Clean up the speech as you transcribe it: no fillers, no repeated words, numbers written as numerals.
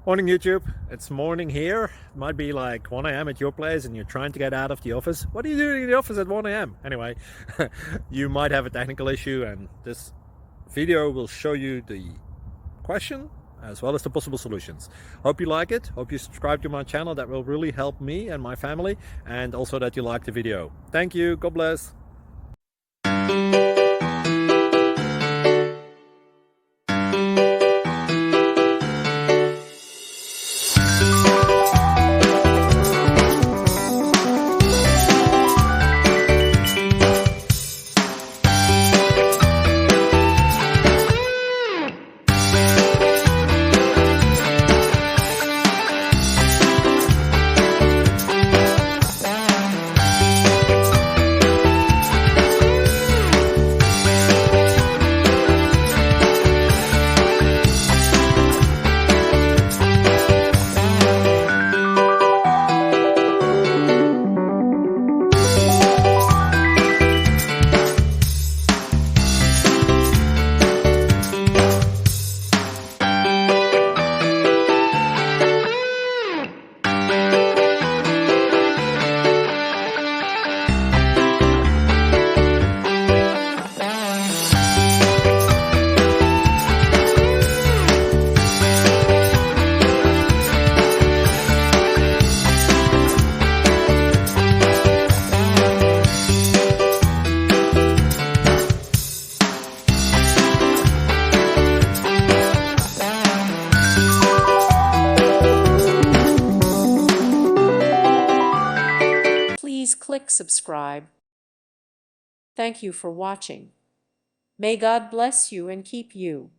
Morning YouTube, it's morning here. It might be like 1 a.m. at your place and you're trying to get out of the office. What are you doing in the office at 1 a.m.? Anyway, you might have a technical issue and this video will show you the question as well as the possible solutions. Hope you like it, hope you subscribe to my channel. That will really help me and my family, and also that you like the video. Thank you, God bless. Please click subscribe. Thank you for watching. May God bless you and keep you.